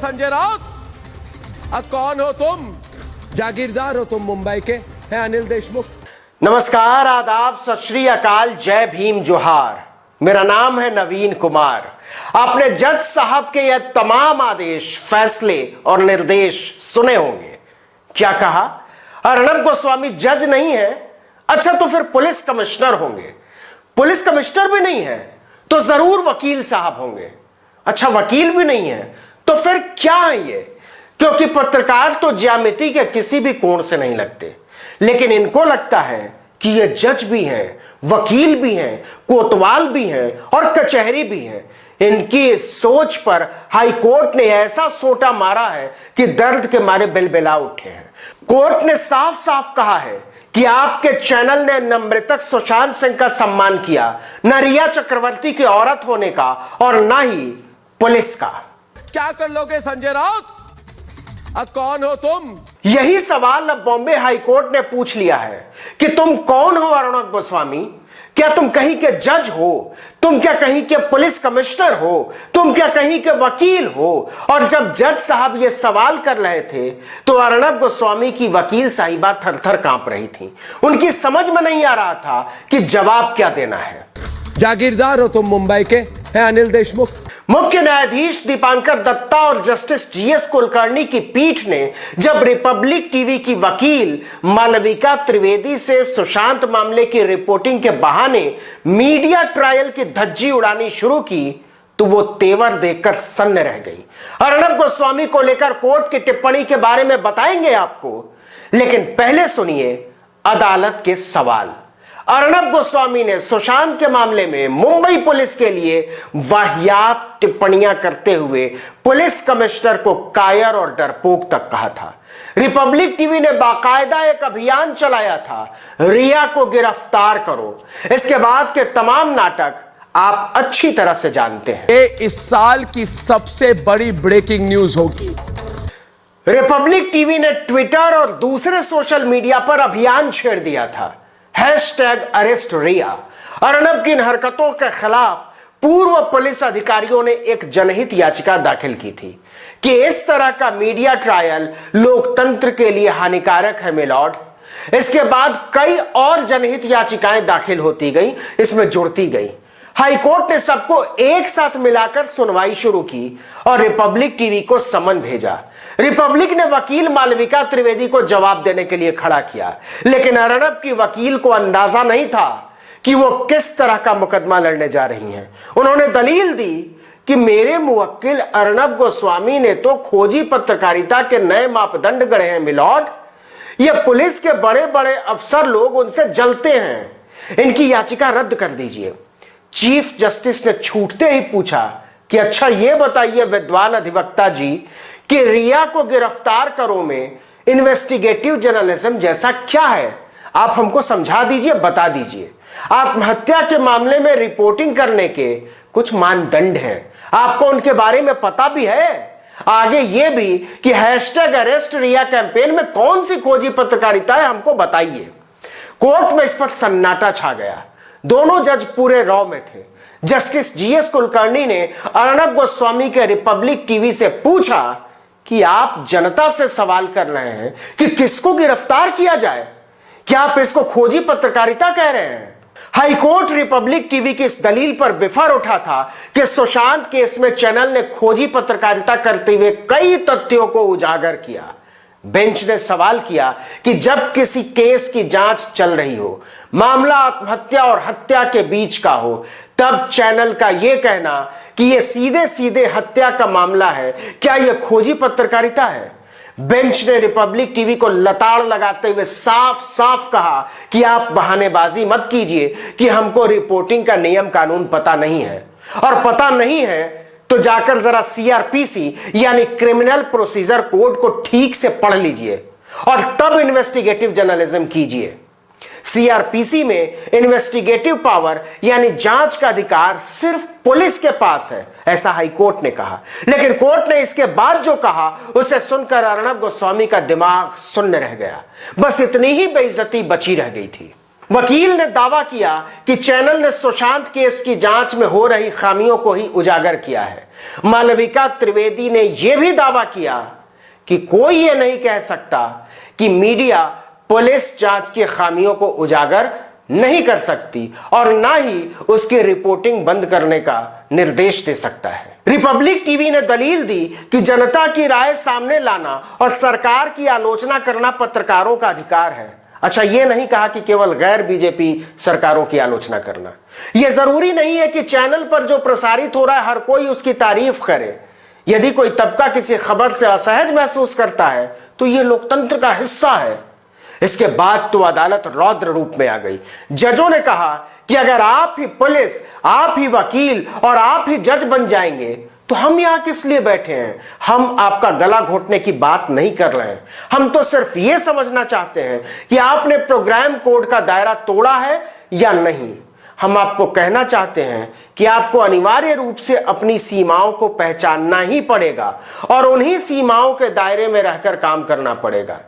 संजय राउत? कौन हो तुम? जागीरदार हो तुम मुंबई के? है अनिल देशमुख? नमस्कार, आदाब, सत श्री अकाल, जय भीम, जोहार। मेरा नाम है नवीन कुमार। आपने जज साहब के यह तमाम आदेश, फैसले और निर्देश सुने होंगे। क्या कहा? अर्णब गोस्वामी जज नहीं है? अच्छा, तो फिर पुलिस कमिश्नर होंगे। पुलिस कमिश्नर भी नहीं है तो जरूर वकील साहब होंगे। अच्छा, वकील भी नहीं है तो फिर क्या है ये? क्योंकि पत्रकार तो ज्यामिति के किसी भी कोण से नहीं लगते, लेकिन इनको लगता है कि ये जज भी हैं, वकील भी हैं, कोतवाल भी हैं और कचहरी भी हैं। इनकी इस सोच पर हाई कोर्ट ने ऐसा सोटा मारा है कि दर्द के मारे बिलबिला उठे हैं। कोर्ट ने साफ साफ कहा है कि आपके चैनल ने न मृतक सुशांत सिंह का सम्मान किया, न रिया चक्रवर्ती की औरत होने का और न ही पुलिस का। क्या कर लोगे संजय राउत? कौन हो तुम? यही सवाल अब बॉम्बे हाई कोर्ट ने पूछ लिया है कि तुम कौन हो अर्णब गोस्वामी? क्या तुम कहीं के जज हो? तुम क्या कहीं के पुलिस कमिश्नर हो? तुम क्या कहीं के वकील हो? और जब जज साहब ये सवाल कर रहे थे तो अर्णब गोस्वामी की वकील साहिबा थर-थर कांप रही थी। उनकी समझ में नहीं आ रहा था कि जवाब क्या देना है। जागीरदार हो तुम मुंबई के? है अनिल देशमुख? मुख्य न्यायाधीश दीपांकर दत्ता और जस्टिस जीएस कुलकर्णी की पीठ ने जब रिपब्लिक टीवी की वकील मालविका त्रिवेदी से सुशांत मामले की रिपोर्टिंग के बहाने मीडिया ट्रायल की धज्जी उड़ानी शुरू की तो वो तेवर देखकर सन्न रह गई। अर्णब गोस्वामी को लेकर कोर्ट की टिप्पणी के बारे में बताएंगे आपको, लेकिन पहले सुनिए अदालत के सवाल। अर्णब गोस्वामी ने सुशांत के मामले में मुंबई पुलिस के लिए वाहियात टिप्पणियां करते हुए पुलिस कमिश्नर को कायर और डरपोक तक कहा था। रिपब्लिक टीवी ने बाकायदा एक अभियान चलाया था, रिया को गिरफ्तार करो। इसके बाद के तमाम नाटक आप अच्छी तरह से जानते हैं। ये इस साल की सबसे बड़ी ब्रेकिंग न्यूज होगी। रिपब्लिक टीवी ने ट्विटर और दूसरे सोशल मीडिया पर अभियान छेड़ दिया था, #अरेस्ट रिया। अर्णब की इन हरकतों के खिलाफ पूर्व पुलिस अधिकारियों ने एक जनहित याचिका दाखिल की थी कि इस तरह का मीडिया ट्रायल लोकतंत्र के लिए हानिकारक है मिलॉर्ड। इसके बाद कई और जनहित याचिकाएं दाखिल होती गई, इसमें जुड़ती गई। हाईकोर्ट ने सबको एक साथ मिलाकर सुनवाई शुरू की और रिपब्लिक टीवी को समन भेजा। रिपब्लिक ने वकील मालविका त्रिवेदी को जवाब देने के लिए खड़ा किया, लेकिन अर्णब की वकील को अंदाजा नहीं था कि वो किस तरह का मुकदमा लड़ने जा रही हैं। उन्होंने दलील दी कि मेरे मुवक्किल अर्णब गोस्वामी ने तो खोजी पत्रकारिता के नए मापदंड गढ़े हैं मिलॉर्ड। ये पुलिस के बड़े बड़े अफसर लोग उनसे जलते हैं, इनकी याचिका रद्द कर दीजिए। चीफ जस्टिस ने छूटते ही पूछा कि अच्छा ये बताइए विद्वान अधिवक्ता जी कि रिया को गिरफ्तार करो में इन्वेस्टिगेटिव जर्नलिज्म जैसा क्या है? आप हमको समझा दीजिए, बता दीजिए। आत्महत्या के मामले में रिपोर्टिंग करने के कुछ मानदंड हैं, आपको उनके बारे में पता भी है। आगे ये भी कि #अरेस्ट रिया कैंपेन में कौन सी खोजी पत्रकारिता है, हमको बताइए। कोर्ट में इस पर सन्नाटा छा गया। दोनों जज पूरे रॉ में थे। जस्टिस जीएस कुलकर्णी ने अर्णब गोस्वामी के रिपब्लिक टीवी से पूछा कि आप जनता से सवाल कर रहे हैं कि किसको गिरफ्तार किया जाए, क्या आप इसको खोजी पत्रकारिता कह रहे हैं? हाईकोर्ट रिपब्लिक टीवी की इस दलील पर बिफर उठा था कि सुशांत केस में चैनल ने खोजी पत्रकारिता करते हुए कई तथ्यों को उजागर किया। बेंच ने सवाल किया कि जब किसी केस की जांच चल रही हो, मामला आत्महत्या और हत्या के बीच का हो, तब चैनल का यह कहना कि यह सीधे सीधे हत्या का मामला है, क्या यह खोजी पत्रकारिता है? बेंच ने रिपब्लिक टीवी को लताड़ लगाते हुए साफ साफ कहा कि आप बहानेबाजी मत कीजिए कि हमको रिपोर्टिंग का नियम कानून पता नहीं है, और पता नहीं है तो जाकर जरा सीआरपीसी यानी क्रिमिनल प्रोसीजर कोड को ठीक से पढ़ लीजिए और तब इन्वेस्टिगेटिव जर्नलिज्म कीजिए। सीआरपीसी में इन्वेस्टिगेटिव पावर यानी जांच का अधिकार सिर्फ पुलिस के पास है, ऐसा हाईकोर्ट ने कहा। लेकिन कोर्ट ने इसके बाद जो कहा उसे सुनकर अर्णब गोस्वामी का दिमाग सुन्न रह गया। बस इतनी ही बेइज्जती बची रह गई थी। वकील ने दावा किया कि चैनल ने सुशांत केस की जांच में हो रही खामियों को ही उजागर किया है। मालविका त्रिवेदी ने यह भी दावा किया कि कोई यह नहीं कह सकता कि मीडिया पुलिस जांच की खामियों को उजागर नहीं कर सकती और ना ही उसकी रिपोर्टिंग बंद करने का निर्देश दे सकता है। रिपब्लिक टीवी ने दलील दी कि जनता की राय सामने लाना और सरकार की आलोचना करना पत्रकारों का अधिकार है। अच्छा, यह नहीं कहा कि केवल गैर बीजेपी सरकारों की आलोचना करना। यह जरूरी नहीं है कि चैनल पर जो प्रसारित हो रहा है हर कोई उसकी तारीफ करे। यदि कोई तबका किसी खबर से असहज महसूस करता है तो यह लोकतंत्र का हिस्सा है। इसके बाद तो अदालत रौद्र रूप में आ गई। जजों ने कहा कि अगर आप ही पुलिस, आप ही वकील और आप ही जज बन जाएंगे तो हम यहां किस लिए बैठे हैं। हम आपका गला घोटने की बात नहीं कर रहे हैं। हम तो सिर्फ यह समझना चाहते हैं कि आपने प्रोग्राम कोड का दायरा तोड़ा है या नहीं। हम आपको कहना चाहते हैं कि आपको अनिवार्य रूप से अपनी सीमाओं को पहचानना ही पड़ेगा और उन्हीं सीमाओं के दायरे में रहकर काम करना पड़ेगा।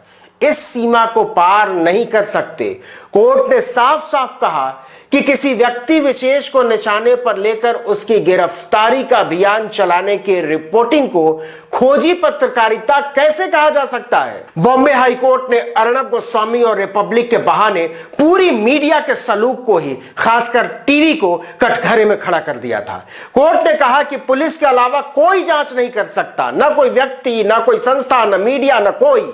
इस सीमा को पार नहीं कर सकते। कोर्ट ने साफ साफ कहा कि किसी व्यक्ति विशेष को निशाने पर लेकर उसकी गिरफ्तारी का अभियान चलाने की रिपोर्टिंग को खोजी पत्रकारिता कैसे कहा जा सकता है। बॉम्बे हाई कोर्ट ने अर्नब गोस्वामी और रिपब्लिक के बहाने पूरी मीडिया के सलूक को ही, खासकर टीवी को, कटघरे में खड़ा कर दिया था। कोर्ट ने कहा कि पुलिस के अलावा कोई जांच नहीं कर सकता, न कोई व्यक्ति, न कोई संस्था, न मीडिया, न कोई।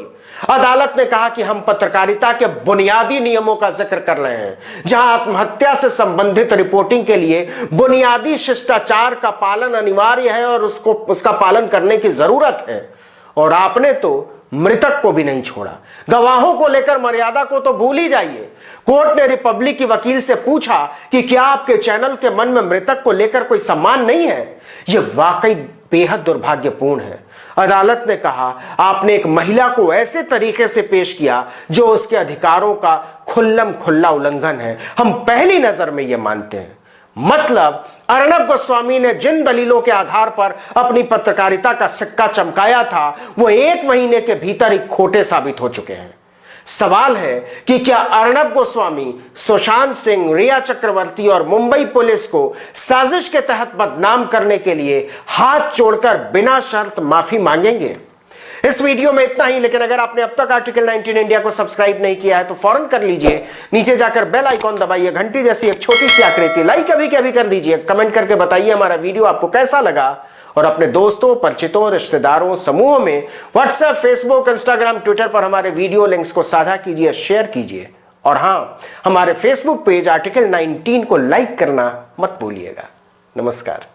अदालत ने कहा कि हम पत्रकारिता के बुनियादी नियमों का जिक्र कर रहे हैं, जहां आत्महत्या से संबंधित रिपोर्टिंग के लिए बुनियादी शिष्टाचार का पालन अनिवार्य है और उसका पालन करने की जरूरत है। और आपने तो मृतक को भी नहीं छोड़ा। गवाहों को लेकर मर्यादा को तो भूल ही जाइए। कोर्ट ने रिपब्लिक की वकील से पूछा कि क्या आपके चैनल के मन में मृतक को लेकर कोई सम्मान नहीं है। यह वाकई बेहद दुर्भाग्यपूर्ण है। अदालत ने कहा, आपने एक महिला को ऐसे तरीके से पेश किया जो उसके अधिकारों का खुल्लम खुल्ला उल्लंघन है। हम पहली नजर में यह मानते हैं। मतलब अर्नब गोस्वामी ने जिन दलीलों के आधार पर अपनी पत्रकारिता का सिक्का चमकाया था वो 1 महीने के भीतर ही खोटे साबित हो चुके हैं। सवाल है कि क्या अर्नब गोस्वामी, सुशांत सिंह, रिया चक्रवर्ती और मुंबई पुलिस को साजिश के तहत बदनाम करने के लिए हाथ जोड़कर बिना शर्त माफी मांगेंगे। इस वीडियो में इतना ही, लेकिन अगर आपने अब तक आर्टिकल 19 इंडिया को सब्सक्राइब नहीं किया है तो फौरन कर लीजिए। नीचे जाकर बेल आइकॉन दबाइए, घंटी जैसी एक छोटी सी आकृति लाइक अभी के अभी कर दीजिए। कमेंट करके बताइए हमारा वीडियो आपको कैसा लगा और अपने दोस्तों, परिचितों, रिश्तेदारों, समूहों में व्हाट्सएप, फेसबुक, इंस्टाग्राम, ट्विटर पर हमारे वीडियो लिंक्स को साझा कीजिए, शेयर कीजिए। और हां, हमारे फेसबुक पेज आर्टिकल 19 को लाइक करना मत भूलिएगा। नमस्कार।